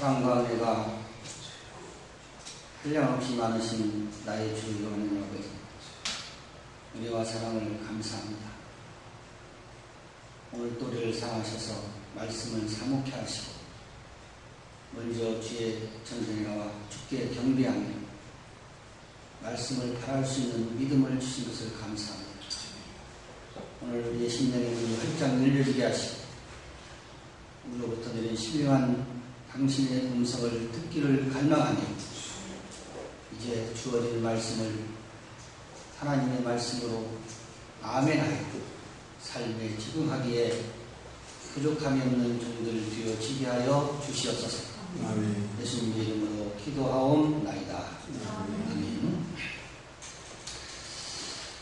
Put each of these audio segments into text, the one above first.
사랑과 은혜가 한량없이 많으신 나의 주 하나님 아버지, 은혜와 사랑을 감사합니다. 오늘 또 우리를 사랑하셔서 말씀을 사목케 하시고 먼저 주의 전전에 나와 주께 경배하며 말씀을 바랄 수 있는 믿음을 주신 것을 감사합니다. 오늘 우리의 심령의 문이 활짝 열려지게 하시고 우리로부터 내린 신령한 당신의 음성을 듣기를 갈망하며 이제 주어진 말씀을 하나님의 말씀으로 아멘하여 삶에 적응하기에 부족함이 없는 종들 되어지게 하여 주시옵소서. 아멘. 예수님의 이름으로 기도하옵나이다. 아멘.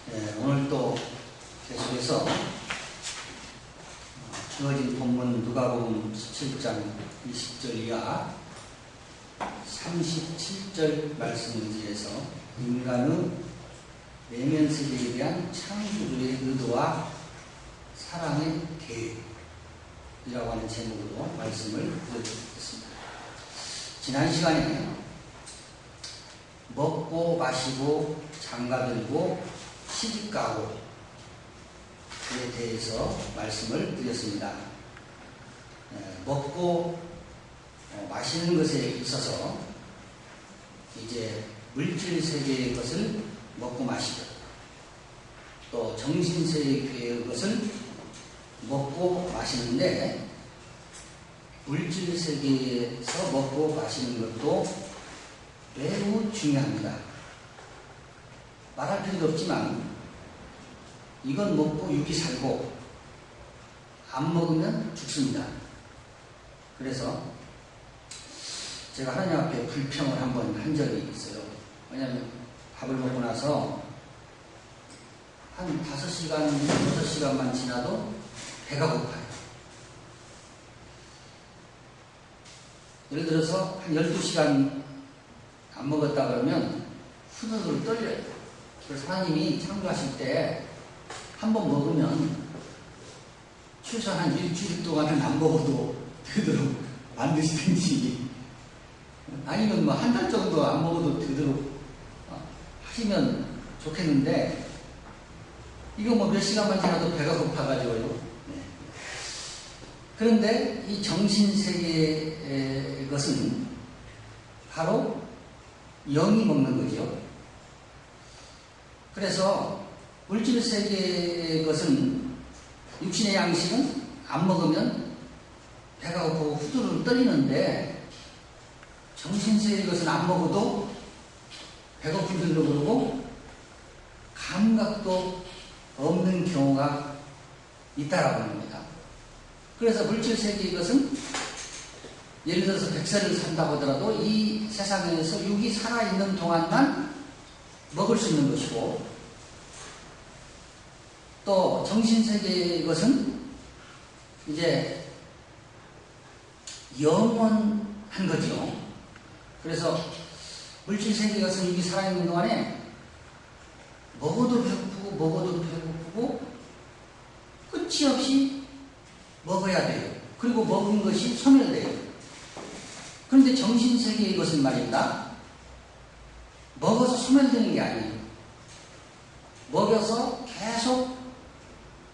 네, 오늘 또 계속해서 주어진 본문 누가복음 17장 20절 이하 37절 말씀을 위해서 인간의 내면 세계에 대한 창조주의 의도와 사랑의 계획이라고 하는 제목으로 말씀을 드리겠습니다. 지난 시간에 먹고 마시고 장가들고 시집가고 에 대해서 말씀을 드렸습니다. 먹고 마시는 것에 있어서 이제 물질 세계의 것을 먹고 마시고 또 정신 세계의 것을 먹고 마시는데 물질 세계에서 먹고 마시는 것도 매우 중요합니다. 말할 필요도 없지만 이건 먹고 육이 살고 안 먹으면 죽습니다. 그래서 제가 하나님 앞에 불평을 한번 한 적이 있어요. 왜냐하면 밥을 먹고 나서 한 5시간, 6시간만 지나도 배가 고파요. 예를 들어서 한 12시간 안 먹었다 그러면 후두둑 떨려요. 그래서 하나님이 창조하실 때 한번 먹으면 최소한 한 일주일 동안은 안 먹어도 되도록 만드시든지 아니면 뭐 한 달 정도 안 먹어도 되도록 하시면 좋겠는데 이거 뭐 몇 시간만 지나도 배가 고파가지고요. 네. 그런데 이 정신세계의 것은 바로 영이 먹는 거죠. 그래서 물질 세계의 것은 육신의 양식은 안 먹으면 배가 고프고 후두둑 떨리는데 정신 세계의 것은 안 먹어도 배고프기도 그러고 감각도 없는 경우가 있다라고 합니다. 그래서 물질 세계의 것은 예를 들어서 100세를 산다고 하더라도 이 세상에서 육이 살아있는 동안만 먹을 수 있는 것이고 또 정신세계의 것은 이제 영원한 거죠. 그래서 물질세계의 것은 이게 살아있는 동안에 먹어도 배고프고 먹어도 배고프고 끝이 없이 먹어야 돼요. 그리고 먹은 것이 소멸돼요. 그런데 정신세계의 것은 말입니다. 먹어서 소멸되는 게 아니에요. 먹여서 계속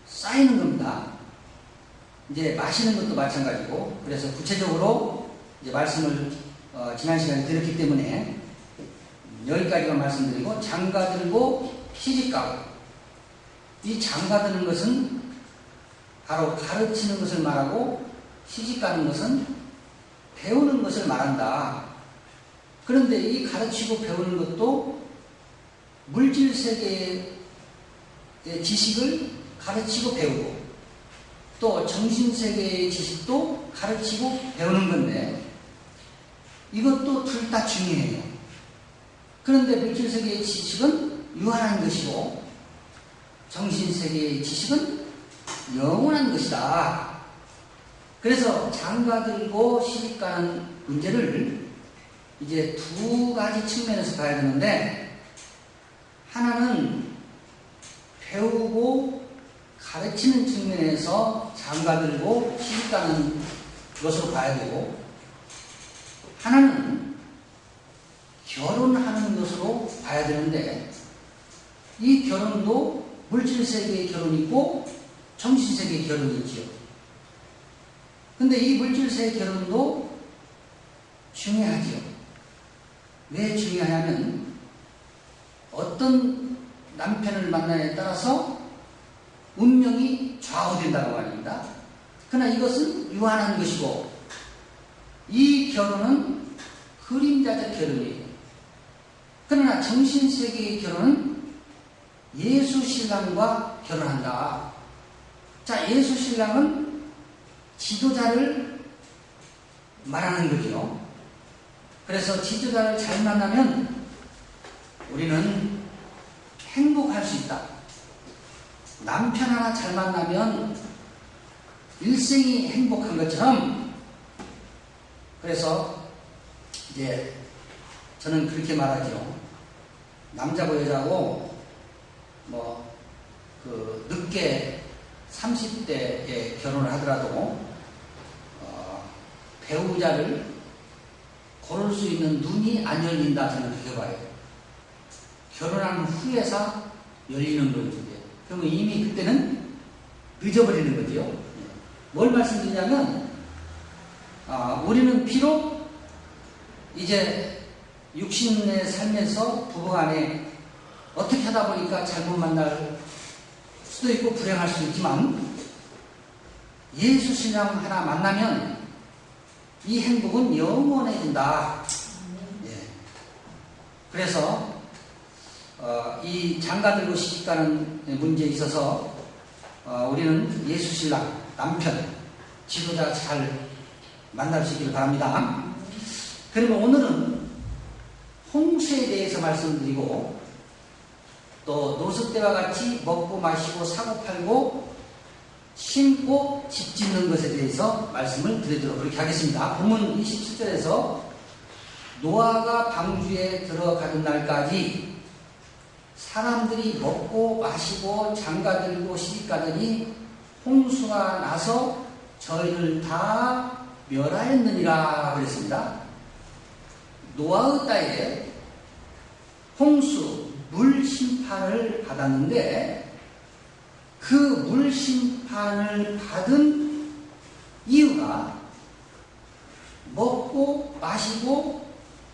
쌓이는 겁니다. 이제 마시는 것도 마찬가지고, 그래서 구체적으로 이제 말씀을 지난 시간에 드렸기 때문에 여기까지만 말씀드리고, 장가들고 시집가고, 이 장가드는 것은 바로 가르치는 것을 말하고 시집가는 것은 배우는 것을 말한다. 그런데 이 가르치고 배우는 것도 물질 세계의 지식을 가르치고 배우고 또 정신세계의 지식도 가르치고 배우는 건데 이것도 둘 다 중요해요. 그런데 물질세계의 지식은 유한한 것이고 정신세계의 지식은 영원한 것이다. 그래서 장가들고 시집가는 문제를 이제 두 가지 측면에서 봐야 되는데 하나는 배우고 가르치는 측면에서 장가들고 시집가는 것으로 봐야 되고 하나는 결혼하는 것으로 봐야 되는데, 이 결혼도 물질세계의 결혼이 있고 정신세계의 결혼이 있지요. 근데 이 물질세계의 결혼도 중요하지요. 왜 중요하냐면 어떤 남편을 만나냐에 따라서 운명이 좌우된다고 말입니다. 그러나 이것은 유한한 것이고, 이 결혼은 그림자적 결혼이에요. 그러나 정신세계의 결혼은 예수 신랑과 결혼한다. 자, 예수 신랑은 지도자를 말하는 거죠. 그래서 지도자를 잘 만나면 우리는 행복할 수 있다. 남편 하나 잘 만나면 일생이 행복한 것처럼, 그래서 이제 저는 그렇게 말하죠. 남자고 여자고 늦게 30대에 결혼을 하더라도 배우자를 고를 수 있는 눈이 안 열린다, 저는 그렇게 봐요. 결혼한 후에서 열리는 거거든요. 그러면 이미 그때는 늦어버리는 거죠. 뭘 말씀드리냐면, 우리는 비록 이제 육신의 삶에서 부부간에 어떻게 하다 보니까 잘못 만날 수도 있고 불행할 수도 있지만, 예수 신랑 하나 만나면 이 행복은 영원해진다. 예. 그래서 이 장가들고 시집가는 문제에 있어서 우리는 예수 신랑, 남편, 지도자 잘 만날 수 있기를 바랍니다. 그러면 오늘은 홍수에 대해서 말씀드리고, 또 노숙 때와 같이 먹고 마시고 사고 팔고 심고 집 짓는 것에 대해서 말씀을 드리도록 그렇게 하겠습니다. 본문 27절에서 노아가 방주에 들어가는 날까지 사람들이 먹고 마시고 장가들고 시집가더니 홍수가 나서 저희를 다 멸하였느니라 그랬습니다. 노아의 때에 홍수, 물 심판을 받았는데, 그 물 심판을 받은 이유가 먹고 마시고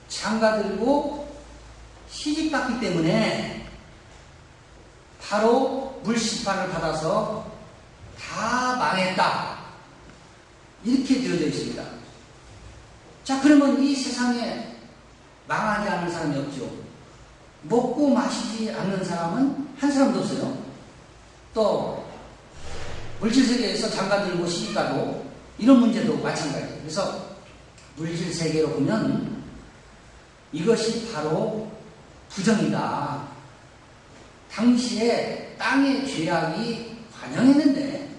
장가들고 시집갔기 때문에 바로 물 심판을 받아서 다 망했다, 이렇게 되어져 있습니다. 자, 그러면 이 세상에 망하지 않은 사람이 없죠. 먹고 마시지 않는 사람은 한 사람도 없어요. 또 물질세계에서 장가들고 시집가도 이런 문제도 마찬가지예요. 그래서 물질세계로 보면 이것이 바로 부정이다. 당시에 땅의 죄악이 관영했는데,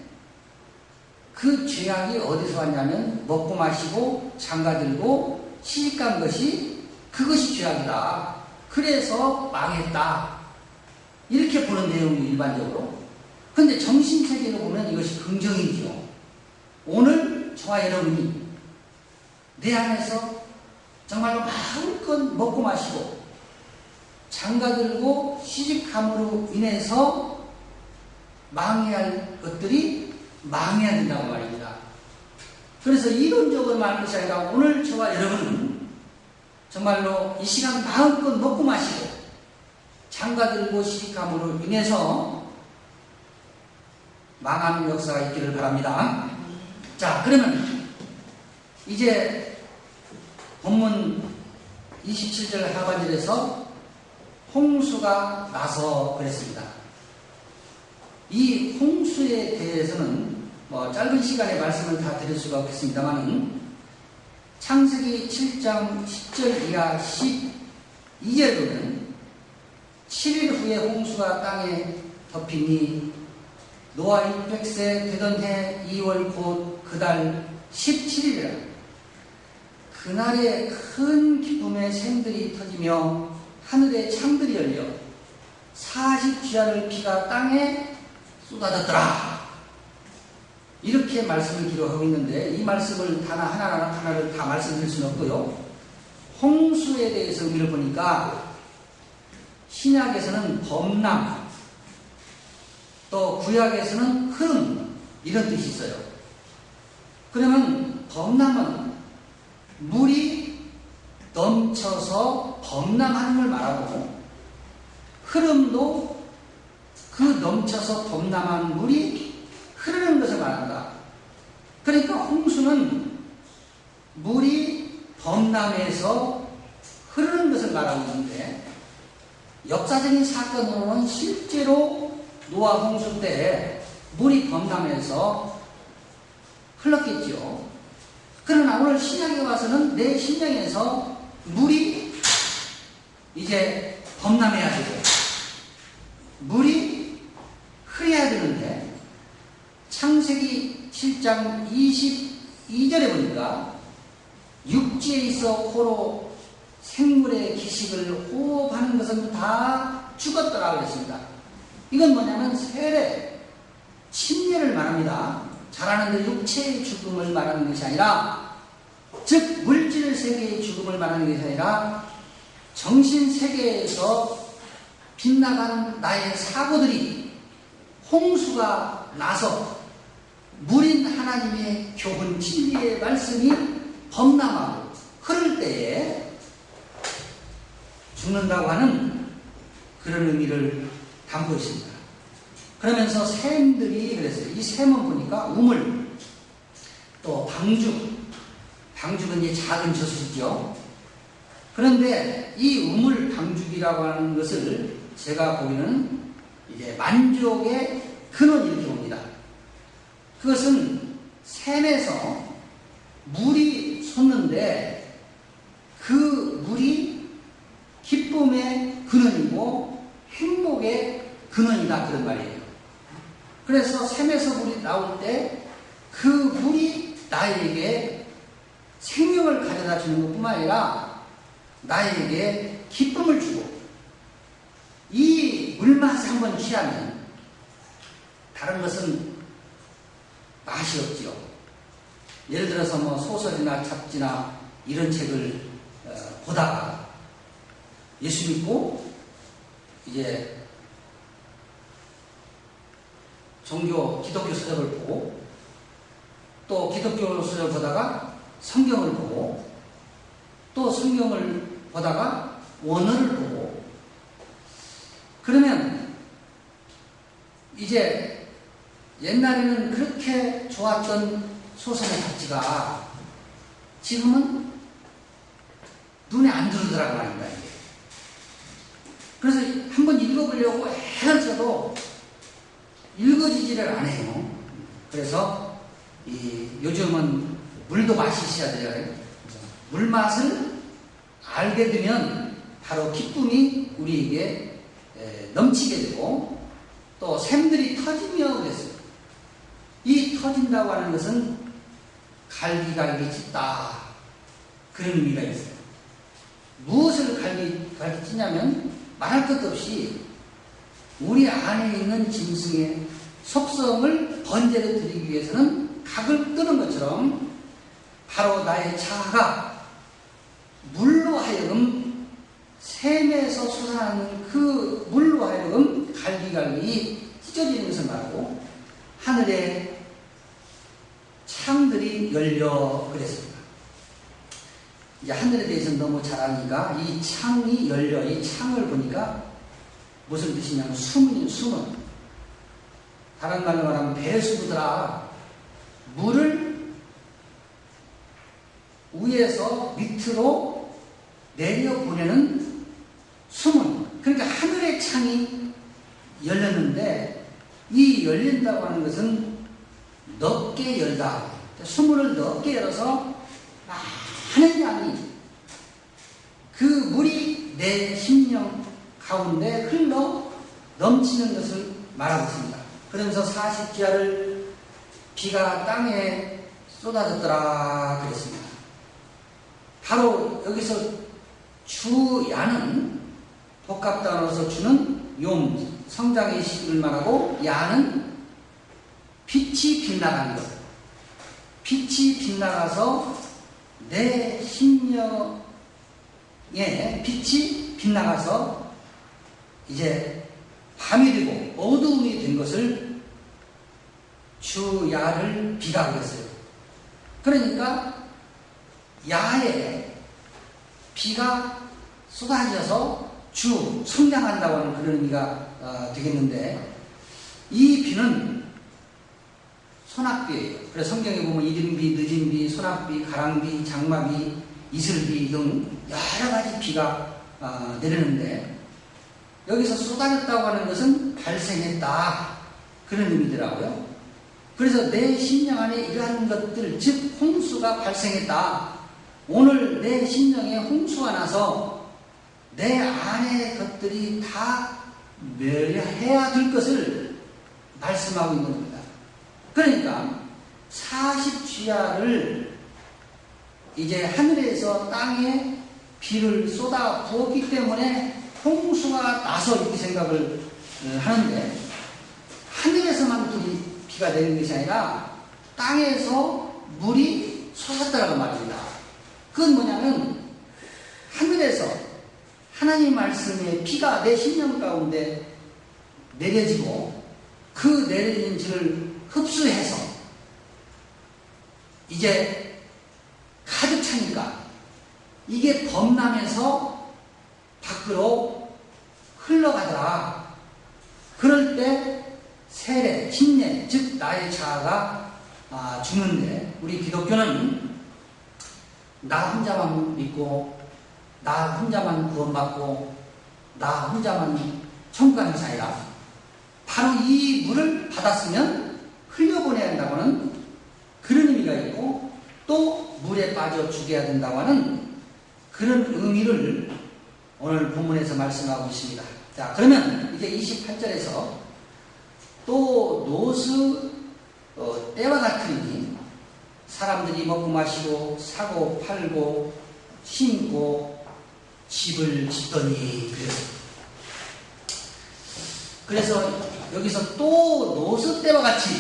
그 죄악이 어디서 왔냐면 먹고 마시고 장가들고 시집간 것이, 그것이 죄악이다. 그래서 망했다, 이렇게 보는 내용이 일반적으로. 그런데 정신세계로 보면 이것이 긍정이죠. 오늘 저와 여러분이 내 안에서 정말로 마음껏 먹고 마시고 장가들고 시집감으로 인해서 망해야 할 것들이 망해야 된다고 말입니다. 그래서 이론적으로 말하는 것이 아니라 오늘 저와 여러분은 정말로 이 시간 마음껏 먹고 마시고 장가들고 시집감으로 인해서 망하는 역사가 있기를 바랍니다. 자, 그러면 이제 본문 27절 하반절에서 홍수가 나서 그랬습니다. 이 홍수에 대해서는 짧은 시간에 말씀을 다 드릴 수가 없겠습니다만, 창세기 7장 10절 이하 12절 보면 7일 후에 홍수가 땅에 덮이니 노아 600세 되던 해 2월 곧 그달 17일이라. 그날에 큰 기쁨의 샘들이 터지며 하늘의 창들이 열려 40쥐알의 피가 땅에 쏟아졌더라. 이렇게 말씀을 기록하고 있는데, 이 말씀을 하나를 다 말씀드릴 수는 없고요. 홍수에 대해서 의미를 보니까 신약에서는 범람, 또 구약에서는 흐름, 이런 뜻이 있어요. 그러면 범람은 물이 넘쳐서 범람하는 걸 말하고, 흐름도 그 넘쳐서 범람한 물이 흐르는 것을 말한다. 그러니까 홍수는 물이 범람해서 흐르는 것을 말하고 있는데, 역사적인 사건으로는 실제로 노아 홍수 때 물이 범람해서 흘렀겠죠. 그러나 오늘 신약에 와서는 내 심령에서 물이 이제 범람해야 되고 물이 흐려야 되는데, 창세기 7장 22절에 보니까 육지에 있어 호로 생물의 기식을 호흡하는 것은 다 죽었더라 그랬습니다. 이건 뭐냐면 세례, 침례를 말합니다. 자라는데 육체의 죽음을 말하는 것이 아니라, 즉 물질 세계의 죽음을 말하는 것이 아니라 정신 세계에서 빗나가는 나의 사고들이 홍수가 나서 물인 하나님의 교훈 진리의 말씀이 범람하고 흐를 때에 죽는다고 하는 그런 의미를 담고 있습니다. 그러면서 샘들이 그랬어요. 이 샘은 보니까 우물, 또 방죽은 이제 작은 저수지죠. 그런데 이 우물 방죽이라고 하는 것을 제가 보기에는 이제 만족의 근원 이렇게 봅니다. 그것은 샘에서 물이 솟는데 그 물이 기쁨의 근원이고 행복의 근원이다, 그런 말이에요. 그래서 샘에서 물이 나올 때 그 물이 나에게 생명을 가져다 주는 것뿐만 아니라 나에게 기쁨을 주고, 이 물맛을 한번 취하면 다른 것은 맛이 없지요. 예를 들어서 뭐 소설이나 잡지나 이런 책을 보다가 예수 믿고 이제 기독교 서적을 보고, 또 기독교 서적을 보다가 성경을 보고, 또 성경을 보다가 원어를 보고, 그러면 이제 옛날에는 그렇게 좋았던 소설의 잡지가 지금은 눈에 안 들어오더라고 말입니다. 이게. 그래서 한번 읽어보려고 애를 써도 읽어지지를 않아요. 그래서 요즘은 물도 마시셔야 돼요. 물 맛을 알게 되면 바로 기쁨이 우리에게 넘치게 되고, 또 샘들이 터지며 그랬어요. 이 터진다고 하는 것은 갈기갈기 찢다, 그런 의미가 있어요. 무엇을 갈기 찢냐면 말할 것도 없이 우리 안에 있는 짐승의 속성을 번제로 드리기 위해서는 각을 뜨는 것처럼, 바로 나의 자아가 물로 하여금, 샘에서 솟아나는 그 물로 하여금 갈기갈기 찢어지는 것을 말하고, 하늘의 창들이 열려 그랬습니다. 이제 하늘에 대해서는 너무 잘 아니까 이 창이 열려, 이 창을 보니까 무슨 뜻이냐면 수문. 다른 말로 말하면 배수구들아, 물을 위에서 밑으로 내려보내는 수문. 그러니까 하늘의 창이 열렸는데, 이 열린다고 하는 것은 넓게 열다. 수문을 넓게 열어서 많은 양이, 그 물이 내 심령 가운데 흘러 넘치는 것을 말하고 있습니다. 그러면서 40지하를 비가 땅에 쏟아졌더라 그랬습니다. 바로 여기서 주야는 복합단어로서 주는 용, 성장의 시기를 말하고, 야는 빛이 빗나가는 것. 빛이 빗나가서 내 심령을 빛이 빗나가서 이제 밤이 되고 어두움이 된 것을 주야를 비가 그랬어요. 그러니까 야에 비가 쏟아져서 성장한다고 하는 그런 의미가 되겠는데, 이 비는 소낙비예요. 그래서 성경에 보면 이른비, 늦은비, 소낙비, 가랑비, 장마비, 이슬비 등 여러 가지 비가 내리는데, 여기서 쏟아졌다고 하는 것은 발생했다, 그런 의미더라고요. 그래서 내 심령 안에 이러한 것들, 즉 홍수가 발생했다. 오늘 내 심령에 홍수가 나서 내 안의 것들이 다 멸해야 될 것을 말씀하고 있는 겁니다. 그러니까 40주야를 이제 하늘에서 땅에 비를 쏟아 부었기 때문에 홍수가 나서 이렇게 생각을 하는데, 하늘에서만 비가 내리는 것이 아니라 땅에서 물이 솟았다라고 말입니다. 그건 뭐냐면 하늘에서 하나님 말씀의 비가 내 심령 가운데 내려지고 그 내려진 줄을 흡수해서 이제 가득 차니까 이게 범람해서 밖으로 흘러가더라. 그럴 때 세례, 침례, 즉 나의 자아가 죽는데, 우리 기독교는 나 혼자만 믿고 나 혼자만 구원받고 나 혼자만 천국 가는 것이 아니라 바로 이 물을 받았으면 흘려보내야 한다고 하는 그런 의미가 있고, 또 물에 빠져 죽여야 된다고 하는 그런 의미를 오늘 본문에서 말씀하고 있습니다. 자, 그러면 이제 28절에서 또 노수 때와 같으니 사람들이 먹고 마시고 사고 팔고 심고 집을 짓더니 그래서 여기서 또 노수 때와 같이,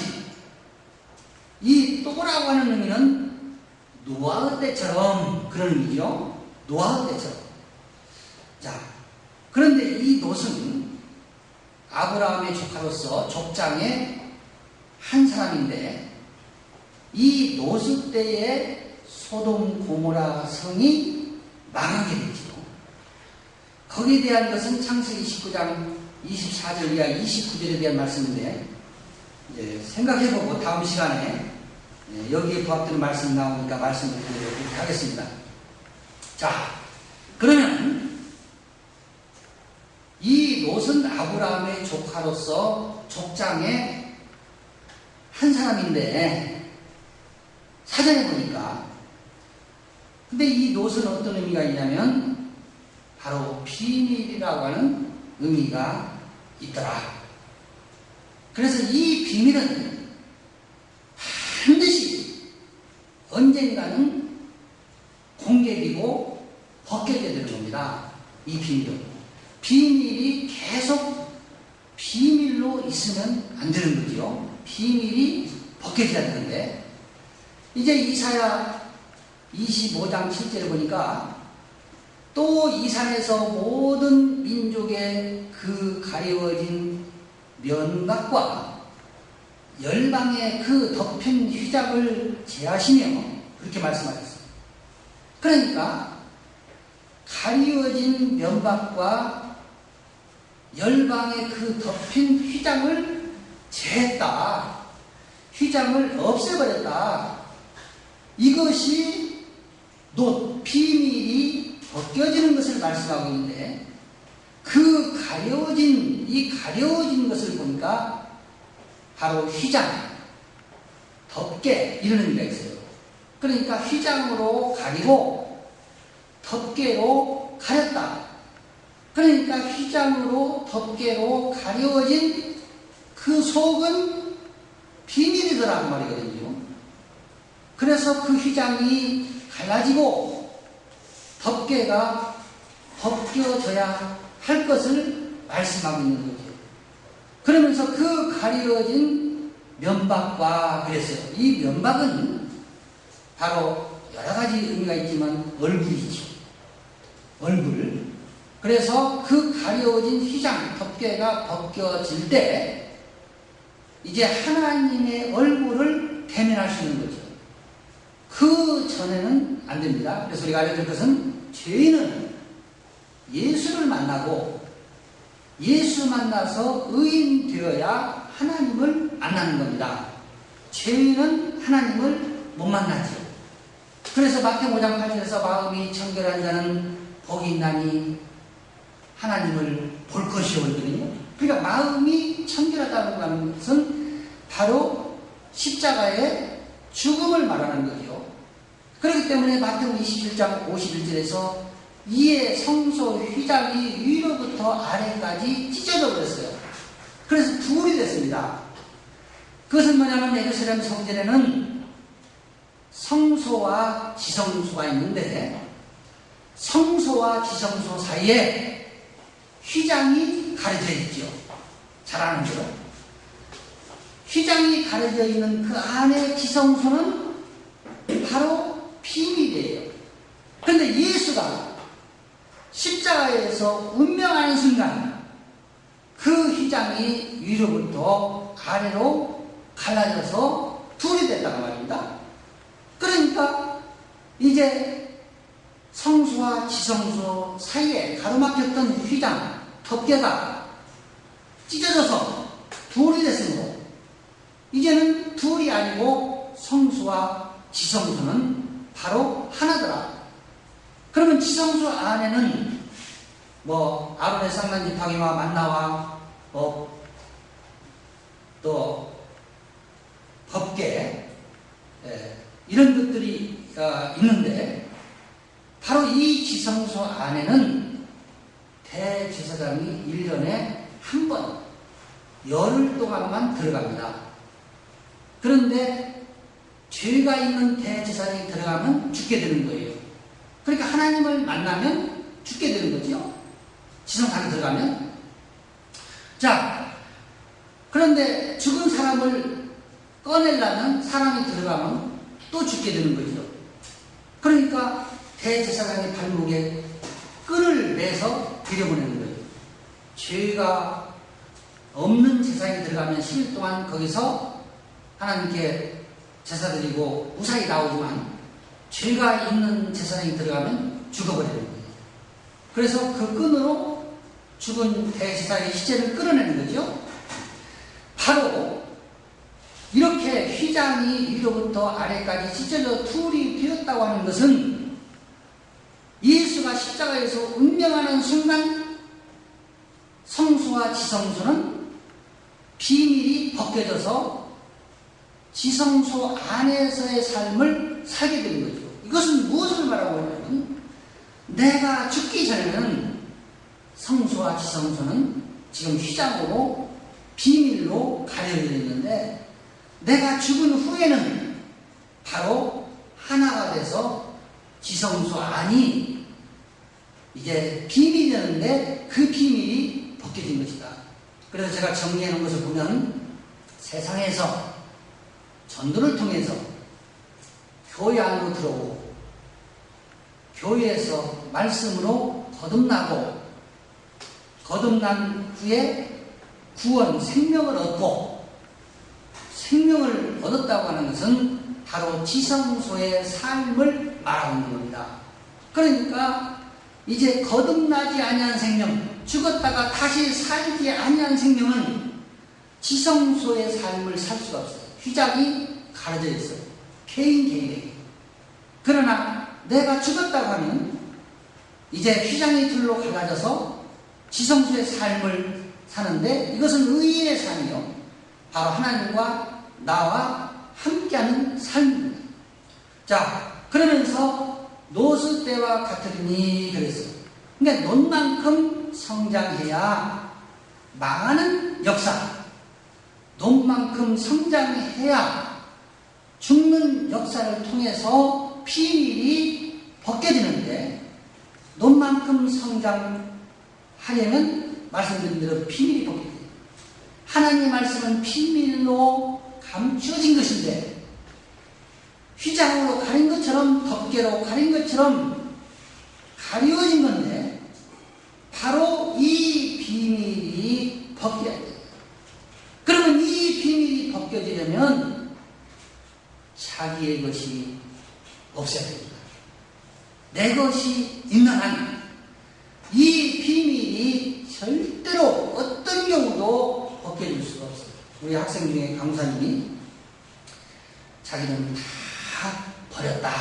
이 또라고 하는 의미는 노아의 때처럼 그런 의미죠. 노아의 때처럼. 자, 그런데 이 롯은 아브라함의 조카로서 족장의 한 사람인데, 이 롯 때에 소돔 고모라 성이 망하게 되죠. 거기에 대한 것은 창세기 19장 24절 이하 29절에 대한 말씀인데, 생각해보고 다음 시간에 여기에 부합되는 말씀이 나오니까 말씀을 드리도록 하겠습니다. 자, 그러면 이 롯은 아브라함의 조카로서 족장의 한 사람인데, 사전에 보니까, 근데 이 롯은 어떤 의미가 있냐면 바로 비밀이라고 하는 의미가 있더라. 그래서 이 비밀은 반드시 언젠가는 공개되고 벗겨져야 되는 겁니다. 이 비밀은. 비밀이 계속 비밀로 있으면 안 되는 거죠. 비밀이 벗겨져야 되는데, 이제 이사야 25장 7절을 보니까 또 이 산에서 모든 민족의 그 가리워진 면각과 열방의 그 덮인 휘장을 제하시며 그렇게 말씀하셨습니다. 그러니까 가리워진 면박과 열방의 그 덮인 휘장을 제했다. 휘장을 없애버렸다. 이것이 비밀이 벗겨지는 것을 말씀하고 있는데, 그 가려워진 것을 보니까 바로 휘장, 덮개 이런 의미가 있어요. 그러니까 휘장으로 가리고 덮개로 가렸다. 그러니까 휘장으로 덮개로 가려워진 그 속은 비밀이더라고 말이거든요. 그래서 그 휘장이 갈라지고 덮개가 벗겨져야 할 것을 말씀하고 있는 거죠. 그러면서 그 가려진 면박과 그랬어요. 이 면박은 바로 여러 가지 의미가 있지만 얼굴이죠. 얼굴. 그래서 그 가려진 휘장, 덮개가 벗겨질 때 이제 하나님의 얼굴을 대면할 수 있는 거죠. 그 전에는 안 됩니다. 그래서 우리가 알려줄 것은 죄인은 예수를 만나고 예수 만나서 의인 되어야 하나님을 만나는 겁니다. 죄인은 하나님을 못 만나죠. 그래서 마태복음 5장 8절에서 마음이 청결한 자는 복이 있나니 하나님을 볼 것이요 그러거든요. 그러니까 마음이 청결하다는 것은 바로 십자가의 죽음을 말하는 거죠. 그렇기 때문에 마태복음 27장 51절에서 이에 성소 휘장이 위로부터 아래까지 찢어져 버렸어요. 그래서 둘이 됐습니다. 그것은 뭐냐면 예루살렘 성전에는 성소와 지성소가 있는데 성소와 지성소 사이에 휘장이 가려져 있죠. 잘 아는 거죠. 휘장이 가려져 있는 그 안에 지성소는 바로 비밀이에요. 그런데 예수가 십자가에서 운명하는 순간 그 휘장이 위로부터 아래로 갈라져서 둘이 됐다고 말입니다. 그러니까 이제 성소와 지성소 사이에 가로막혔던 휘장, 덮개가 찢어져서 둘이 됐습니다. 이제는 둘이 아니고 성소와 지성소는 바로 하나더라. 그러면 지성소 안에는 뭐 아론의 쌍난 지팡이와 만나와 또 법궤 이런 것들이 있는데 바로 이 지성소 안에는 대제사장이 1년에 한 번 열흘 동안만 들어갑니다. 그런데 죄가 있는 대제사장이 들어가면 죽게 되는 거예요. 그러니까 하나님을 만나면 죽게 되는 거죠. 지성소 안에 들어가면. 자, 그런데 죽은 사람을 꺼내려면 사람이 들어가면 또 죽게 되는 거죠. 그러니까 대제사장의 발목에 끈을 매서 들여보내는 거예요. 죄가 없는 제사장이 들어가면 10일 동안 거기서 하나님께 제사 드리고 무사히 나오지만 죄가 있는 제사장이 들어가면 죽어버리는 거예요. 그래서 그 끈으로 죽은 대제사장의 시체를 끌어내는 거죠. 바로 이렇게 휘장이 위로부터 아래까지 찢어져 둘이 되었다고 하는 것은 예수가 십자가에서 운명하는 순간 성소와 지성소는 비밀이 벗겨져서 지성소 안에서의 삶을 살게 되는 거죠. 이것은 무엇을 말하고 있냐면 내가 죽기 전에는 성소와 지성소는 지금 휘장으로 비밀로 가려져 있는데 내가 죽은 후에는 바로 하나가 돼서 지성소 안이 이제 비밀이었는데 그 비밀이 벗겨진 것이다. 그래서 제가 정리해 놓은 것을 보면 세상에서 전도를 통해서 교회 안으로 들어오고 교회에서 말씀으로 거듭나고 거듭난 후에 구원, 생명을 얻고 생명을 얻었다고 하는 것은 바로 지성소의 삶을 말하고 있는 겁니다. 그러니까 이제 거듭나지 아니한 생명, 죽었다가 다시 살지 아니한 생명은 지성소의 삶을 살 수가 없어요. 휘장이 가려져 있어요. 개인에게. 그러나 내가 죽었다고 하면 이제 휘장이 둘로 갈라져서 지성소의 삶을 사는데 이것은 의인의 삶이요. 바로 하나님과 나와 함께하는 삶입니다. 자, 그러면서 노스 때와 같으리니 그랬어요. 그러니까 논만큼 성장해야 망하는 역사, 논만큼 성장해야 죽는 역사를 통해서 비밀이 벗겨지는데 논만큼 성장하려면 말씀드린 대로 비밀이 벗겨져요. 하나님의 말씀은 비밀로 감추어진 것인데 휘장으로 가린 것처럼 덮개로 가린 것처럼 가려진 건데 바로 이 비밀이 벗겨야 돼요. 그러면 이 비밀이 벗겨지려면 자기의 것이 없어야 됩니다. 내 것이 있는 한 이 비밀이 절대로 어떤 경우도 벗겨질 수가 없어요. 우리 학생 중에 강사님이 자기는 다 버렸다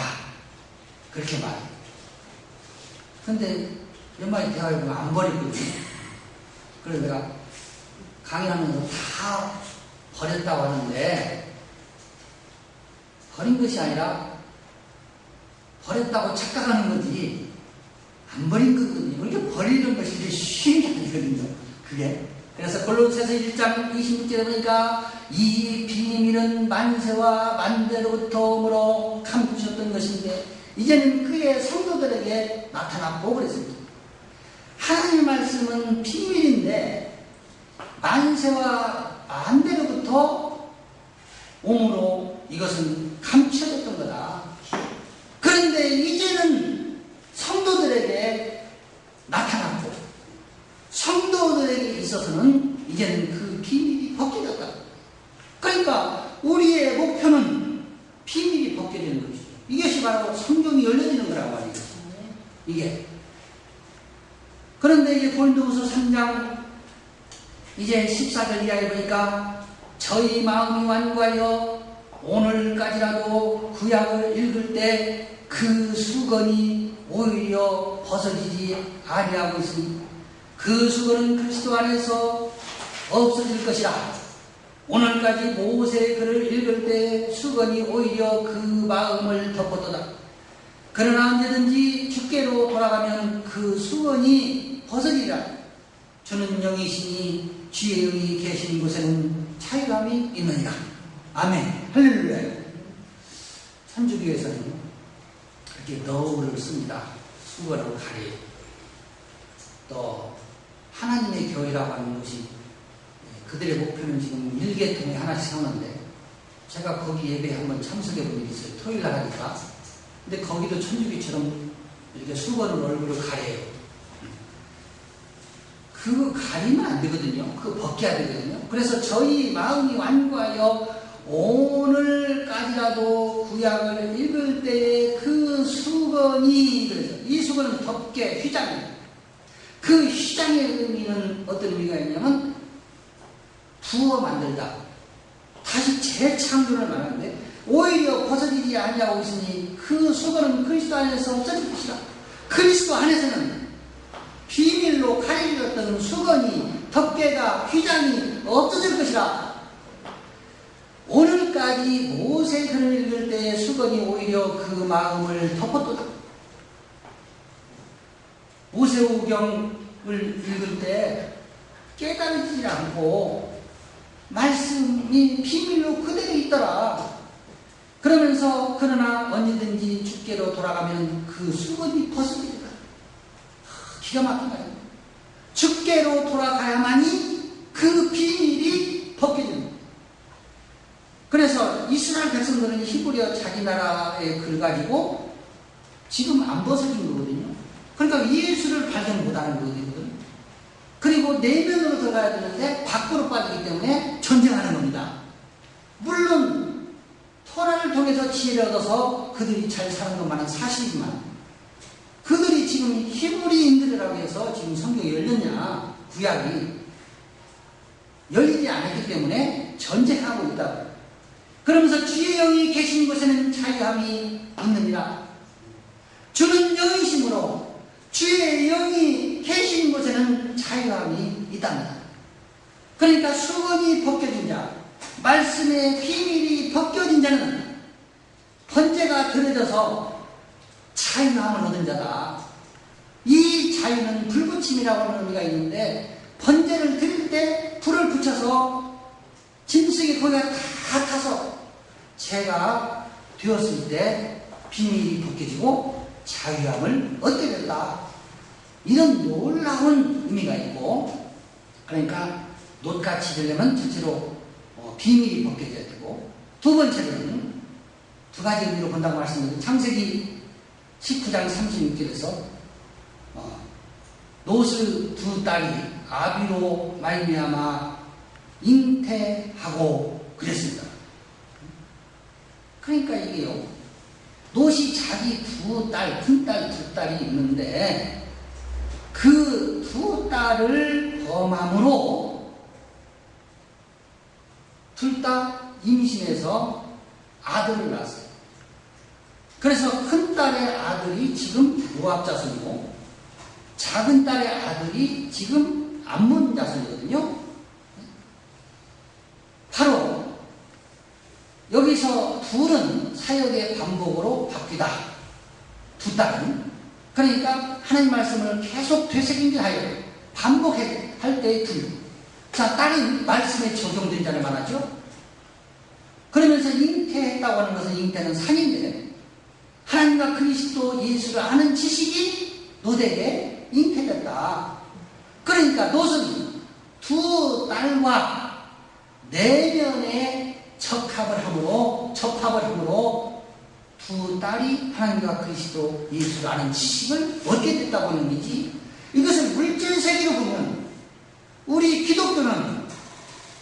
그렇게 말해요. 근데 몇 마디 대화해보면 안 버리거든요. 그래서 내가 강의하면서 다 버렸다고 하는데 버린 것이 아니라 버렸다고 착각하는 거지 안 버린 거거든요. 그러니까 버리는 것이 쉬운 게 아니거든요. 그게. 그래서 골로새서 1장 26절에 보니까 이 비밀은 만세와 만대로부터 오므로 감추셨던 것인데 이제는 그의 성도들에게 나타났고 그랬습니다. 하나님의 말씀은 비밀인데 만세와 만대로부터 오므로 이것은 감춰졌던 거다. 그런데 이제는 성도들에게 나타났고 성도들에게 있어서는 이제는 그 비밀이 벗겨졌다. 그러니까 우리의 목표는 비밀이 벗겨지는 것이죠. 이것이 바로 성경이 열려지는 거라고 말이죠. 이게. 그런데 이제 고린도후서 3장 이제 14절 이하에 보니까 저희 마음이 완고하여 오늘까지라도 구약을 읽을 때 그 수건이 오히려 벗어지지 아니하고 있으니 그 수건은 그리스도 안에서 없어질 것이라. 오늘까지 모세의 글을 읽을 때 수건이 오히려 그 마음을 덮었도다. 그러나 언제든지 주께로 돌아가면 그 수건이 벗어지리라. 주는 영이시니 주의 영이 계신 곳에는 자유함이 있느니라. 아멘. 할렐루야. 천주교에서는 그렇게 너울을 씁니다. 수건으로 가려. 또 하나님의 교회라고 하는 것이 그들의 목표는 지금 일개통에 하나씩 세우는데 제가 거기 예배에 한번 참석해 본 일이 있어요. 토요일 날 하니까. 근데 거기도 천주교처럼 이렇게 수건으로 얼굴을 가려요. 그거 가리면 안 되거든요. 그거 벗겨야 되거든요. 그래서 저희 마음이 완고하여 오늘까지라도 구약을 읽을 때의 그 수건이, 그래서 이 수건은 덮개, 휘장입니다. 그 휘장의 의미는 어떤 의미가 있냐면 부어 만들다, 다시 재창조를 말하는데 오히려 벗어지지 아니하고 있으니 그 수건은 그리스도 안에서 없어질 것이다. 그리스도 안에서는 비밀로 가려졌던 수건이, 덮개가, 휘장이 없어질 것이라. 오늘까지 모세 글을 읽을 때 수건이 오히려 그 마음을 덮었도다. 모세오경을 읽을 때 깨달지 않고 말씀이 비밀로 그대로 있더라. 그러면서 그러나 언제든지 주께로 돌아가면 그 수건이 벗어지리라. 기가 막히다. 주께로 돌아가야만이 그 비밀이 벗겨집니다. 그래서 이스라엘 백성들은 히브리어 자기 나라의 글 가지고 지금 안 벗어진 거거든요. 그러니까 예수를 발견 못하는 거거든요. 그리고 내면으로 들어가야 되는데 밖으로 빠지기 때문에 전쟁하는 겁니다. 물론 토라를 통해서 지혜를 얻어서 그들이 잘 사는 것만은 사실이지만 그들이 지금 히브리인들이라고 해서 지금 성경이 열렸냐, 구약이 열리지 않았기 때문에 전쟁하고 있다고. 그러면서 주의 영이 계신 곳에는 자유함이 있느니라. 주는 영이시므로 주의 영이 계신 곳에는 자유함이 있답니다. 그러니까 수건이 벗겨진 자, 말씀의 비밀이 벗겨진 자는 번제가 드려져서 자유함을 얻은 자다. 이 자유는 불붙임이라고 하는 의미가 있는데 번제를 드릴 때 불을 붙여서 짐승이 거기가 다 타서 죄가 되었을 때 비밀이 벗겨지고 자유함을 얻게 된다. 이런 놀라운 의미가 있고, 그러니까 놋같이 되려면 첫째로 비밀이 벗겨져야 되고, 두 번째로는 두 가지 의미로 본다고 말씀드렸는데 창세기 19장 36절에서 롯의 두 딸이 아비로 말미암아 잉태하고 그랬습니다. 그러니까 이게요, 롯이 자기 두 딸, 큰딸 두 딸이 있는데 그 두 딸을 범함으로 둘 다 임신해서 아들을 낳았어요. 그래서 큰 딸의 아들이 지금 모압 자손이고 작은 딸의 아들이 지금 암몬 자손이거든요. 바로 여기서 둘은 사역의 반복으로 바뀌다. 두 딸은. 그러니까 하나님 말씀을 계속 되새김질하여 반복할 때의 둘. 자, 딸이 말씀에 적용된다는 말하죠. 그러면서 잉태했다고 하는 것은, 잉태는 상인데 하나님과 그리스도 예수를 아는 지식이 롯에게 잉태됐다. 그러니까 롯은 두 딸과 내면에 접합을 함으로 두 딸이 하나님과 그리스도 예수를 아는 지식을 얻게 됐다고 하는 거지. 이것을 물질 세계로 보면 우리 기독교는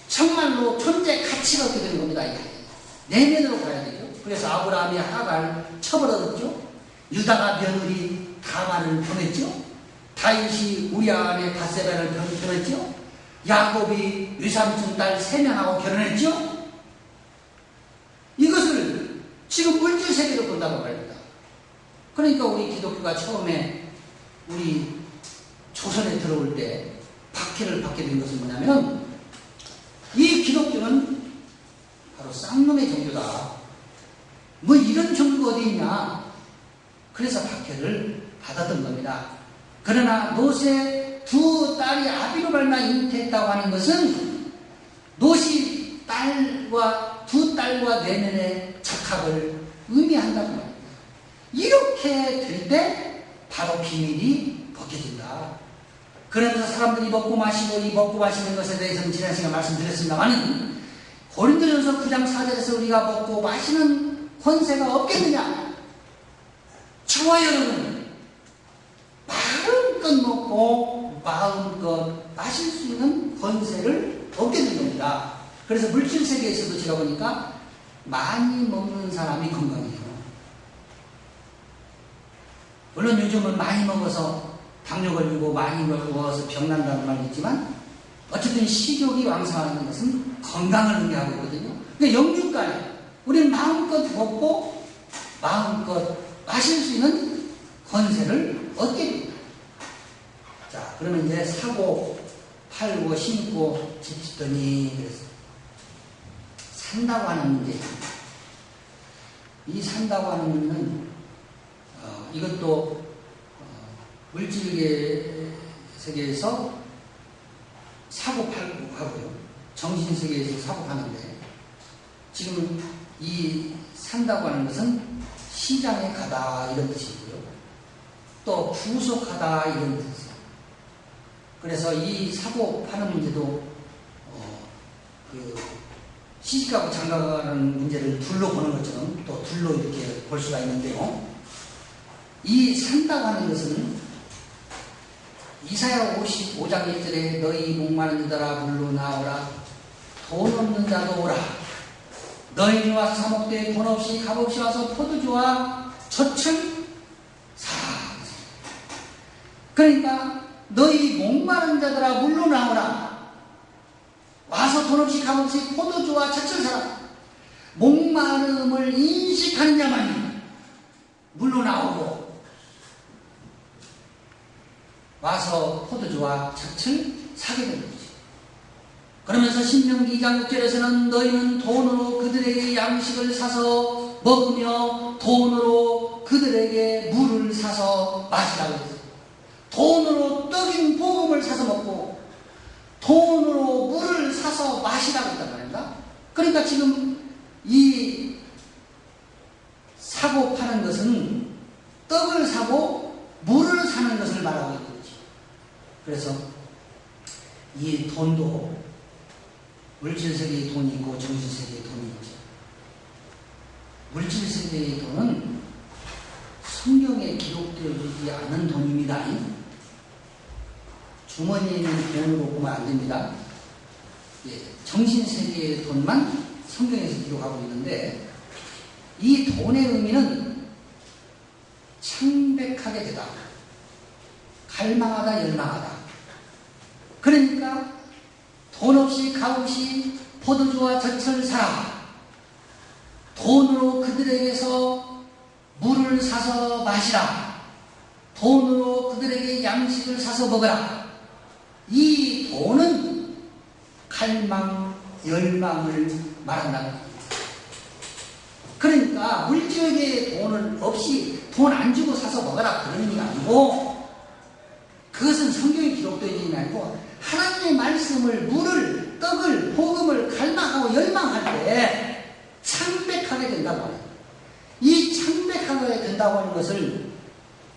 정말로 존재 가치가 얻게 되는 겁니다. 내면으로 가야 되죠. 그래서 아브라함이 하갈 처벌하였죠. 유다가 며느리 다말을 보냈죠. 다윗이 우리아의 바세바를 보냈죠. 야곱이 외삼촌 딸 3명하고 결혼했죠. 이것을 지금 물질 세계로 본다고 말입니다. 그러니까 우리 기독교가 처음에 우리 조선에 들어올 때 박해를 받게 된 것은 뭐냐면, 이 기독교는 바로 쌍놈의 종교다. 뭐 이런 종교가 어디 있냐. 그래서 박해를 받았던 겁니다. 그러나 롯의 두 딸이 아비로 말미암아 잉태했다고 하는 것은 롯이 두 딸과 내면의 적합을 의미한다고 말입니다. 이렇게 될 때 바로 비밀이 벗겨진다. 그러면서 사람들이 먹고 마시고, 이 먹고 마시는 것에 대해서는 지난 시간에 말씀드렸습니다만, 고린도전서 9장 4절에서 우리가 먹고 마시는 권세가 없겠느냐? 저와 여러분, 마음껏 먹고 마음껏 마실 수 있는 권세를 얻게 된 겁니다. 그래서 물질 세계에서도 제가 보니까 많이 먹는 사람이 건강해요. 물론 요즘은 많이 먹어서 당뇨 걸리고 많이 먹어서 병난다는 말이 있지만, 어쨌든 식욕이 왕성하는 것은 건강을 의미하고 있거든요. 그러니까 영육간에 우리는 마음껏 먹고 마음껏 마실 수 있는 권세를 얻게 됩니다. 자, 그러면 이제 사고, 팔고, 심고, 집짓더니 그래서 산다고 하는 문제. 이 산다고 하는 문제는 이것도 물질 세계에서 사고 팔고 하고요. 정신 세계에서 사고 파는데, 지금 이 산다고 하는 것은 시장에 가다 이런 뜻이고요. 또 부속하다 이런 뜻이에요. 그래서 이 사고 파는 문제도 시집가고 장가가는 문제를 둘로 보는 것처럼 또 둘로 이렇게 볼 수가 있는데요. 이 산다고 하는 것은 이사야 55장 1절에 너희 목마른 자들아 물로 나오라, 돈 없는 자도 오라, 너희는 와서 사목대에 돈 없이 값없이 와서 포도주와 젖을 사라. 그러니까 너희 목마른 자들아 물로 나오라, 와서 돈 없이 값없이 포도주와 젖을 사라. 목마름을 인식하는 자만이 물로 나오고 와서 포도주와 젖을 사게 되는 거지. 그러면서 신명기 2장 6절에서는 너희는 돈으로 그들에게 양식을 사서 먹으며 돈으로 그들에게 물을 사서 마시라고 했어요. 돈으로 떡인 복음을 사서 먹고 돈으로 물을 사서 마시라고 했단 말입니다. 그러니까 지금 이 사고 파는 것은 떡을 사고 물을 사는 것을 말하고 있는 거죠. 그래서 이 돈도 물질 세계의 돈이 있고 정신 세계의 돈이 있죠. 물질 세계의 돈은 성경에 기록되지 않은 돈입니다. 주머니에 있는 돈으로 보면 안 됩니다. 예, 정신세계의 돈만 성경에서 기록하고 있는데, 이 돈의 의미는 창백하게 되다, 갈망하다, 열망하다. 그러니까 돈 없이 가없이 포도주와 젖을 사라. 돈으로 그들에게서 물을 사서 마시라. 돈으로 그들에게 양식을 사서 먹어라. 이 돈은 갈망, 열망을 말한다는 겁니다. 그러니까 물질의 돈을 없이 돈 안 주고 사서 먹어라 그런 의미가 아니고, 그것은 성경에 기록되어 있는 게 아니고 하나님의 말씀을, 물을, 떡을, 복음을 갈망하고 열망할 때 창백하게 된다고 해요. 이 창백하게 된다고 하는 것을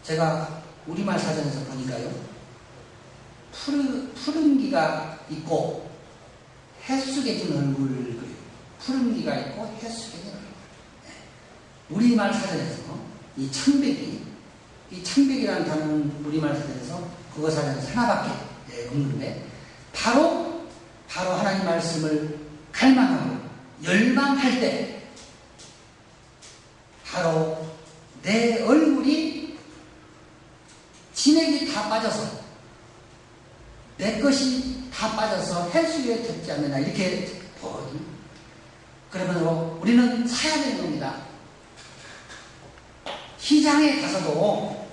제가 우리말 사전에서 보니까요, 푸른기가 있고 햇숙해진 얼굴을 그려요. 푸른기가 있고 햇숙해진 얼굴. 우리말 사전에서 이 창백이라는 단어는 우리말 사전에서 국어 사전에서 하나밖에 없는데, 바로 하나님 말씀을 갈망하고 열망할 때 바로 내 얼굴이 진액이 다 빠져서, 내 것이 다 빠져서 햇수에 덮지 않는다, 이렇게 보거든요. 그러므로 우리는 사야 되는 겁니다. 시장에 가서도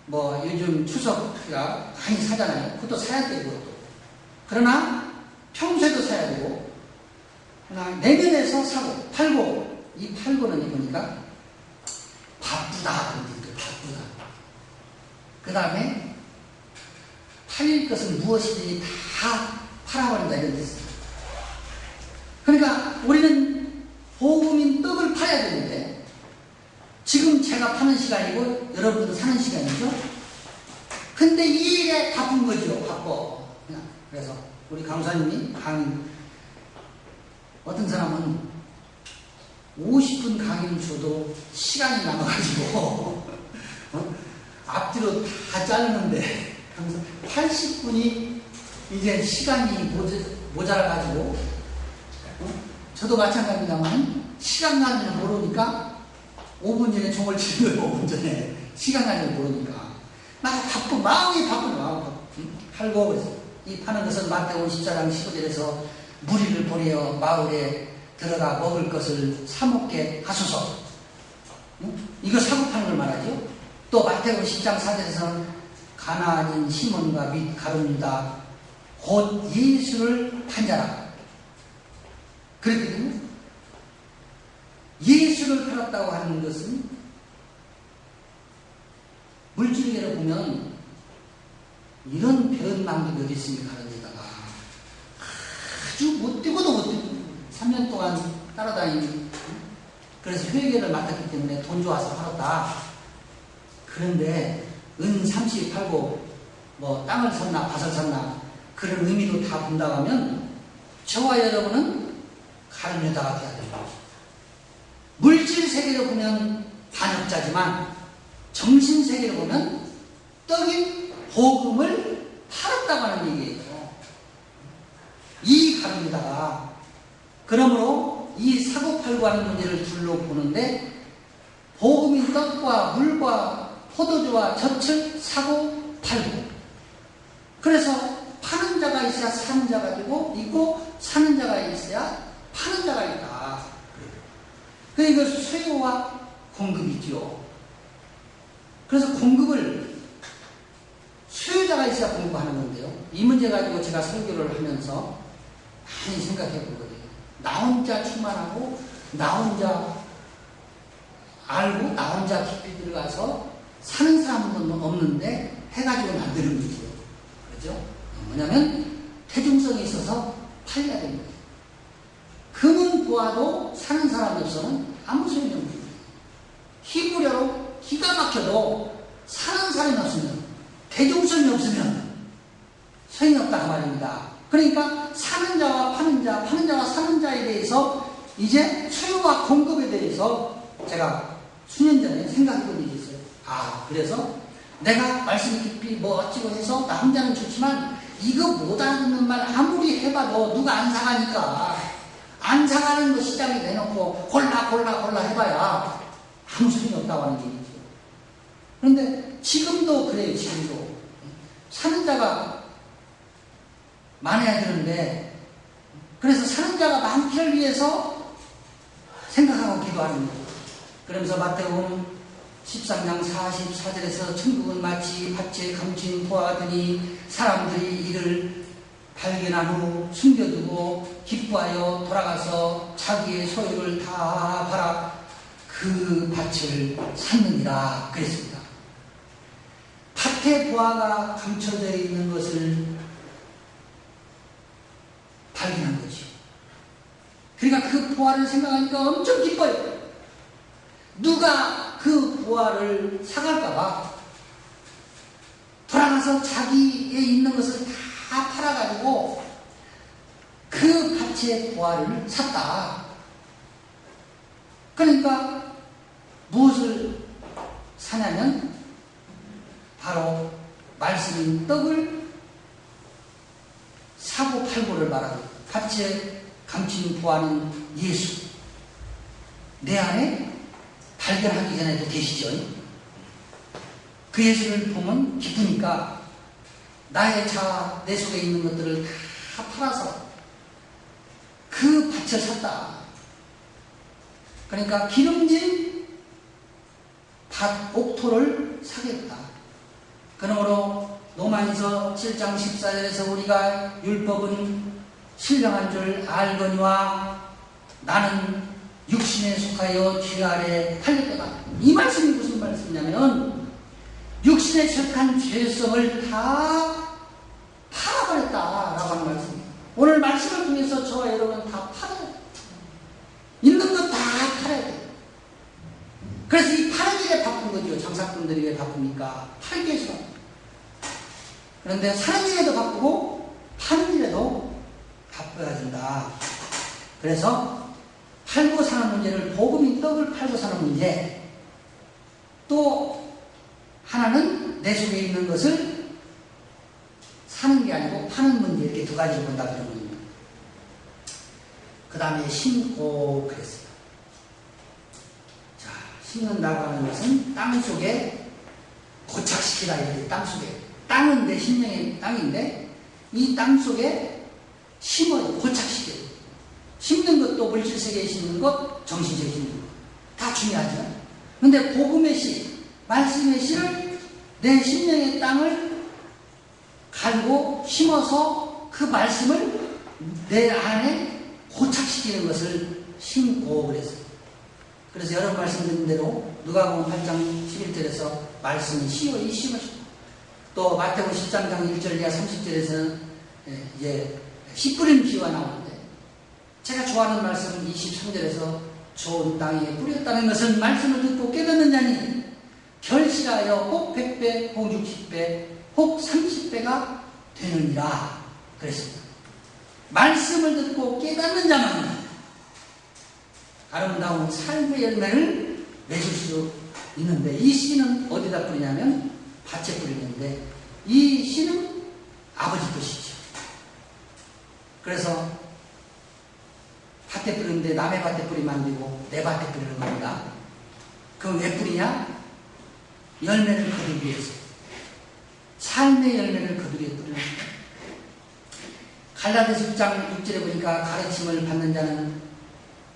뭐 요즘 추석이라 많이 사잖아요. 그것도 사야 되고, 그러나 평소에도 사야 되고, 그러나 내면에서 사고 팔고, 이 팔고는 보니까 바쁘다 그러니까 바쁘다. 그 다음에 팔릴 것은 무엇이든지 다 팔아버린다 이런 뜻이에요. 그러니까 우리는 복음인 떡을 팔아야 되는데, 지금 제가 파는 시간이고 여러분도 사는 시간이죠. 근데 이 일에 바쁜 거죠. 바빠. 그래서 우리 강사님이 강의, 어떤 사람은 50분 강의를 줘도 시간이 남아가지고 앞뒤로 다 자르는데 80분이 이제 시간이 모자라가지고, 저도 마찬가지입니다만 시간 가는 줄 모르니까 5분 전에 종을 치는 거예요. 5분 전에 시간 가는 줄 모르니까 막 바쁜, 마음이 바쁜, 팔고. 그래서 이 파는 것은 마태복음 14장 15절에서 무리를 보내어 마을에 들어가 먹을 것을 사 먹게 하소서. 이거 사고 파는 걸 말하죠. 또 마태복음 10장 4절에서는 가나안인 시몬과 및 가룟유다 곧 예수를 판자라 그랬거든요. 예수를 팔았다고 하는 것은 물질계로 보면 이런 변망이 어디 있습니까? 하는 데다가 아주 못되고도 못되고 3년 동안 따라다니는, 그래서 회계를 맡았기 때문에 돈 좋아서 팔았다. 그런데 은 30 팔고 뭐 땅을 샀나 밭을 샀나 그런 의미도 다 본다고 하면 저와 여러분은 가룟유다가 돼야 됩니다. 물질 세계로 보면 반역자지만 정신 세계로 보면 떡인 복음을 팔았다고 하는 얘기예요. 이 가룟유다가. 그러므로 이 사고팔고 하는 문제를 둘로 보는데, 복음인 떡과 물과 포도주와 젖을 사고 팔고, 그래서 파는 자가 있어야 사는 자가 있고 사는 자가 있어야 파는 자가 있다. 그러니까 수요와 공급이죠. 그래서 공급을 수요자가 있어야 공급하는 건데요. 이 문제 가지고 제가 설교를 하면서 많이 생각해 보거든요. 나 혼자 충만하고 나 혼자 알고 나 혼자 깊이 들어가서 사는 사람은 없는데 해가지고는 안 되는 거죠. 그렇죠? 뭐냐면 대중성이 있어서 팔려야 되는 거예요. 금은 보아도 사는 사람이 없어는 아무 소용이 없는 거예요. 히브리어로 기가 막혀도 사는 사람이 없으면, 대중성이 없으면 소용이 없다 그 말입니다. 그러니까 사는 자와 파는 자, 파는 자와 사는 자에 대해서 이제 수요와 공급에 대해서 제가 수년 전에 생각해 본 일이 있어요. 그래서 내가 말씀 깊이 뭐 어찌고 해서 나 혼자는 좋지만 이거 못 알아듣는 말 아무리 해봐도 누가 안 상하니까 안 상하는 거 시장에 내놓고 골라 해봐야 아무 소용이 없다고 하는 게 있죠. 그런데 지금도 그래요. 지금도 사는 자가 많아야 되는데 그래서 사는 자가 많기를 위해서 생각하고 기도하는 거예요. 그러면서 마태복음 13장 44절에서 천국은 마치 밭에 감춘 보화가 되니 사람들이 이를 발견한 후 숨겨두고 기뻐하여 돌아가서 자기의 소유를 다 팔아 그 밭을 샀느니라 그랬습니다. 밭에 보화가 감춰져 있는 것을 발견한 거지. 그러니까 그 보화를 생각하니까 엄청 기뻐요. 누가 그 보화를 사갈까봐 돌아가서 자기에 있는 것을 다 팔아가지고 그 밭의 보화를 샀다. 그러니까 무엇을 사냐면 바로 말씀인 떡을 사고 팔고를 말하고 밭에 감춘 보화는 예수. 내 안에 발견하기 전에도 계시죠. 그 예수를 보면 기쁘니까 나의 자아, 내 속에 있는 것들을 다 팔아서 그 밭을 샀다. 그러니까 기름진 밭, 옥토를 사겠다. 그러므로 로마서 7장 14절에서 우리가 율법은 신령한 줄 알거니와 나는 육신에 속하여 죄 아래 팔렸다. 이 말씀이 무슨 말씀이냐면 육신에 속한 죄성을 다 팔아버렸다라고 하는 말씀입니다. 오늘 말씀을 통해서 저와 여러분 다 팔아야 돼요. 있는 것 다 팔아야 돼요. 그래서 이 파는 일에 바쁜 거죠. 장사꾼들이 왜 바쁩니까? 팔기 위해서. 그런데 사는 일에도 바쁘고 파는 일에도 바빠야 된다. 그래서 팔고 사는 문제를 복음인 떡을 팔고 사는 문제, 또 하나는 내 속에 있는 것을 사는 게 아니고 파는 문제, 이렇게 두 가지를 본다 그런 겁니다. 그 다음에 심고 그랬어요. 자, 심는다고 하는 것은 땅 속에 고착시키다 이렇게 땅 속에. 땅은 내 심령의 땅인데 이 땅 속에 심어요. 고착시켜요. 심는 것도 물질 세계에 심는 것, 정신세계에 심는 것. 다 중요하죠. 그런데 복음의 씨, 말씀의 씨를 내 심령의 땅을 갈고 심어서 그 말씀을 내 안에 고착시키는 것을 심고 그랬어요. 그래서 여러 말씀 드린 대로 누가복음 8장 11절에서 말씀이 씨어이 심으시고 또 마태복음 13장 1절 이하 30절에서는 이제 씨 뿌린 비유가 나오는데 제가 좋아하는 말씀 23절에서 좋은 땅에 뿌렸다는 것은 말씀을 듣고 깨닫는 자니 결실하여 혹 100배, 혹 60배, 혹 30배가 되느니라 그랬습니다. 말씀을 듣고 깨닫는 자만 아름다운 삶의 열매를 맺을 수 있는데 이 씨는 어디다 뿌리냐면 밭에 뿌리는데 이 씨는 아버지 뜻이죠. 그래서 밭에 뿌리는데 남의 밭에 뿌리면 안 되고 내 밭에 뿌리는 겁니다. 그건 왜 뿌리냐? 열매를 거두기 위해서. 삶의 열매를 거두기 위해 뿌리는 겁니다. 갈라디아서 6장 6절에 보니까 가르침을 받는 자는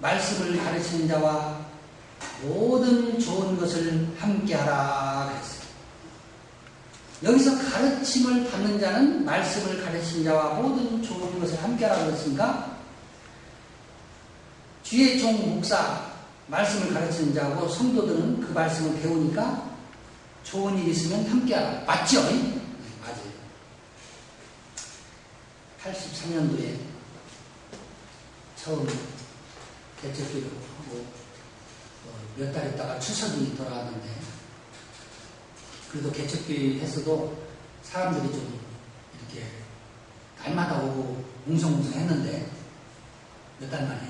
말씀을 가르치는 자와 모든 좋은 것을 함께하라 그랬어요. 여기서 가르침을 받는 자는 말씀을 가르치는 자와 모든 좋은 것을 함께하라 그랬으니까 주의 종 목사 말씀을 가르치는 자하고 성도들은 그 말씀을 배우니까 좋은 일 있으면 함께하라. 맞죠? 네, 맞아요. 83년도에 처음 개척기도 하고 몇 달 있다가 추석이 돌아왔는데 그래도 개척기 했어도 사람들이 좀 이렇게 날마다 오고 웅성웅성 했는데 몇 달 만에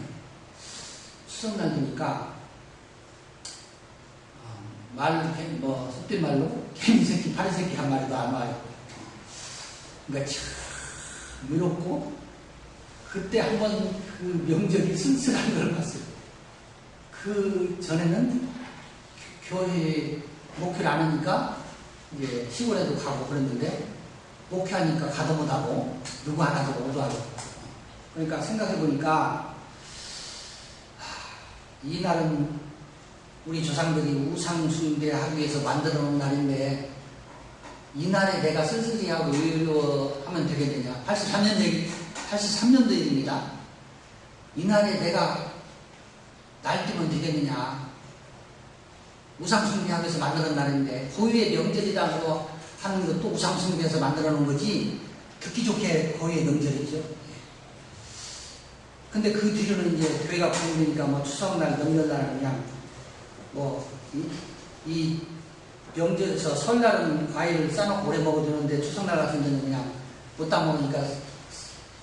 추석날 되니까 속된 말로 개미 새끼, 파리 새끼 한 마리도 안 와요. 그러니까 참 외롭고, 그때 한번 그 명절이 쓸쓸한 걸 봤어요. 그 전에는 교회 목회를 안 하니까 이제 시골에도 가고 그랬는데, 목회하니까 가도 못하고 누구 하나도 오도 하고. 그러니까 생각해보니까 이 날은 우리 조상들이 우상숭배하기 위해서 만들어 놓은 날인데, 이 날에 내가 쓸쓸히하고 외로워하면 되겠느냐. 83년도 일입니다. 이 날에 내가 날뛰면 되겠느냐. 우상숭배하기 위해서 만들어 놓은 날인데, 고유의 명절이라고 하는 것도 우상숭배해서 만들어 놓은 거지, 듣기 좋게 고유의 명절이죠. 근데 그 뒤로는 이제 교회가 부흥되니까 추석날, 명절날 그냥 이 명절에서 설날은 과일을 싸놓고 오래 먹어도 되는데, 추석날 같은 데는 그냥 못 다 먹으니까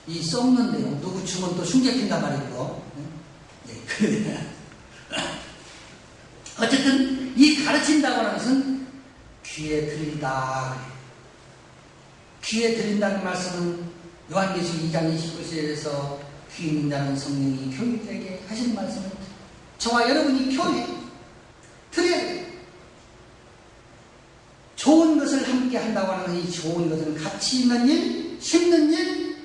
이 썩는데요. 누구 주면 또 흉계핀단 말이고. 네. 어쨌든 이 가르친다고 하는 것은 귀에 들린다. 귀에 들린다는 말씀은 요한계시록 2장 29절에서 귀 있는 자는 성령이 교인들에게 하시는 말씀은 저와 여러분이 교회 드려야 돼요. 좋은 것을 함께 한다고 하는 이 좋은 것은 가치 있는 일, 심는 일.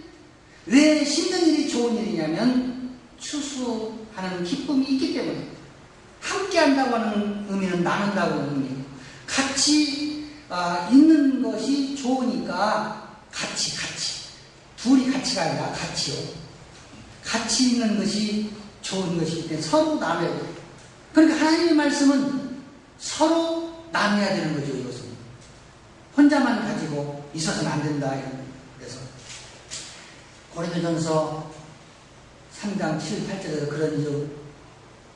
왜 심는 일이 좋은 일이냐면 추수하는 기쁨이 있기 때문에. 함께 한다고 하는 의미는 나눈다고 하는 의미예요. 같이 있는 것이 좋으니까 같이. 둘이 가치가 아니라 같이요. 같이 있는 것이 좋은 것이기 때문에 서로 나눠야 돼요. 그러니까 하나님의 말씀은 서로 나눠야 되는 거죠. 이것은 혼자만 가지고 있어서는 안 된다. 그래서 고린도전서 3장 7, 8절에서 그런 즉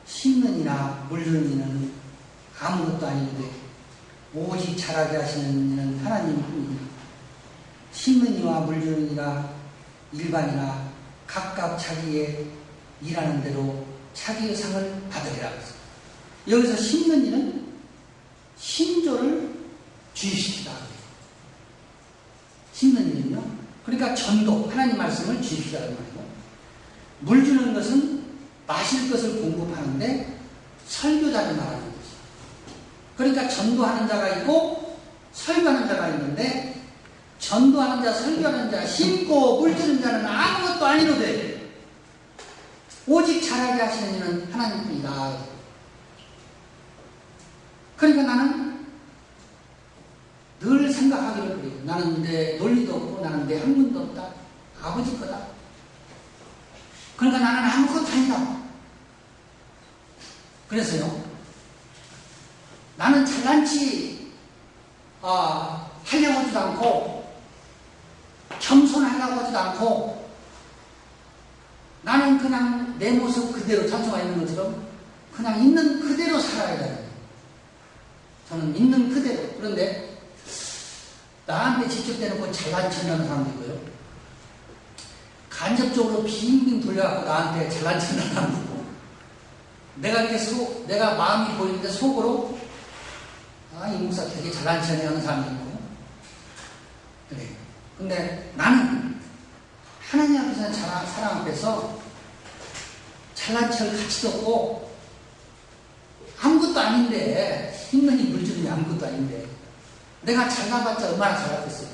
심는 이나 물르는 이는 아무것도 아닌데 오직 자라게 하시는 이는 하나님뿐이니 심는 이와 물르는 이가 일반이나 각각 자기의 일하는 대로 자기의 상을 받으리라. 여기서 심는 이는 신조를 주입시키다. 심는 이는요. 그러니까 전도, 하나님 말씀을 주입시키라는 말이고, 물 주는 것은 마실 것을 공급하는데 설교자를 말하는 거죠. 그러니까 전도하는 자가 있고 설교하는 자가 있는데, 전도하는 자, 설교하는 자, 심고 물 주는 자는 아무것도 아니로되 오직 자라게 하시는 이는 하나님뿐이다. 그러니까 나는 늘 생각하기를 그래요. 나는 내 논리도 없고 나는 내 학문도 없다. 아버지 거다. 그러니까 나는 아무것도 아니다. 그래서요, 나는 잘난치 하려고 하지도 않고 겸손하려고 하지도 않고, 나는 그냥 내 모습 그대로 찬송가 있는 것처럼 그냥 있는 그대로 살아야 돼요. 저는 있는 그대로. 그런데 나한테 직접 대놓고 잘난 척하는 사람도 있고요. 간접적으로 빙빙 돌려갖고 나한테 잘난 척하는 사람도 있고, 내가 이렇게 내가 마음이 보이는데 속으로 이 목사 되게 잘난 척하는 하는 사람도 있고. 그래. 근데 나는 하나님 앞에서 사랑 앞에서 잘난 척을 가치도 없고 아무것도 아닌데, 힘든이 물주름이 아무것도 아닌데 내가 잘나봤자 얼마나 잘났겠어요.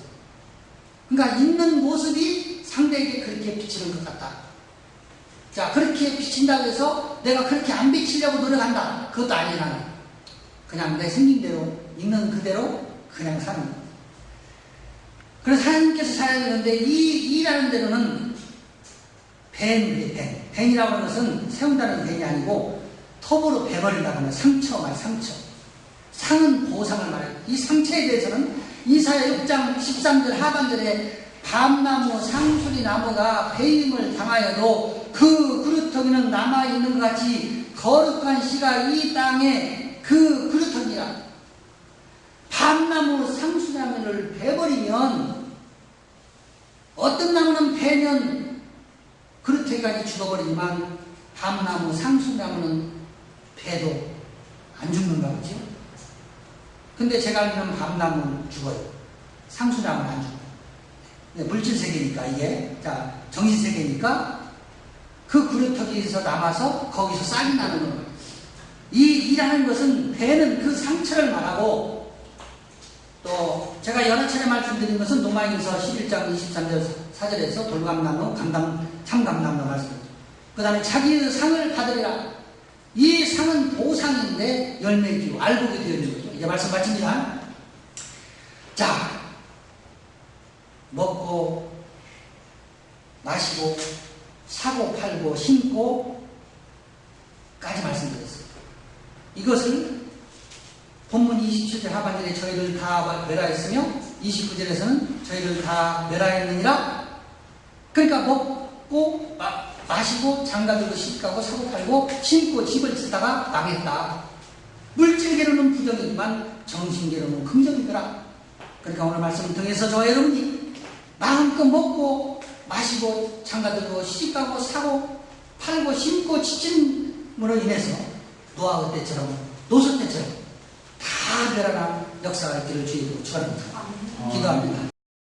그러니까 있는 모습이 상대에게 그렇게 비치는 것 같다. 자, 그렇게 비친다고 해서 내가 그렇게 안 비치려고 노력한다. 그것도 아니에요. 나는 그냥 내 생긴 대로 있는 그대로 그냥 사는 거예요. 그래서 하나님께서 살아야 되는데, 이 일하는 대로는 벤이라고 하는 것은 세운다는 벤이 아니고 톱으로 베버린다고 하는 상처. 상은 보상을 말해요. 이 상처에 대해서는 이사야 6장 13절 하반절에 밤나무 상수리 나무가 배임을 당하여도 그 그루터기는 남아있는 것 같이 거룩한 씨가 이 땅에 그 그루터기라. 밤나무 상수나무를 베버리면, 어떤 나무는 베면 그루터기까지 죽어버리지만 밤나무 상수나무는 베도 안 죽는가 보죠. 근데 제가 알기로는 밤나무는 죽어요. 상수나무는 안 죽어요. 물질 세계니까 이게. 자, 정신 세계니까 그 그루터기에서 남아서 거기서 싹이 나는 거예요. 이 일하는 것은 배는 그 상처를 말하고, 또 제가 여러 차례 말씀드린 것은 노마인서 11장 23절 4절에서 돌감나무, 참감나무 말씀드렸죠. 그 다음에 자기의 상을 받으리라. 이 상은 보상인데 열매이고 알곡이 되어 있는 거죠. 이제 말씀 마칩니다. 자, 먹고 마시고 사고 팔고 심고 까지 말씀드렸어요. 이것을 본문 27절 하반절에 저희를 다 멸하였으며 29절에서는 저희를 다 멸하였느니라. 그러니까 먹고 마시고 장가들고 시집가고 사고 팔고 심고 집을 짓다가 망했다. 물질계로는 부정이지만 정신계로는 긍정이더라. 그러니까 오늘 말씀을 통해서 저 여러분이 마음껏 먹고 마시고 장가들고 시집가고 사고 팔고 심고 지침으로 인해서 노아의 때처럼 노소 때처럼 다 멸하는 역사가 있기를 주의로 축원합니다. 기도합니다.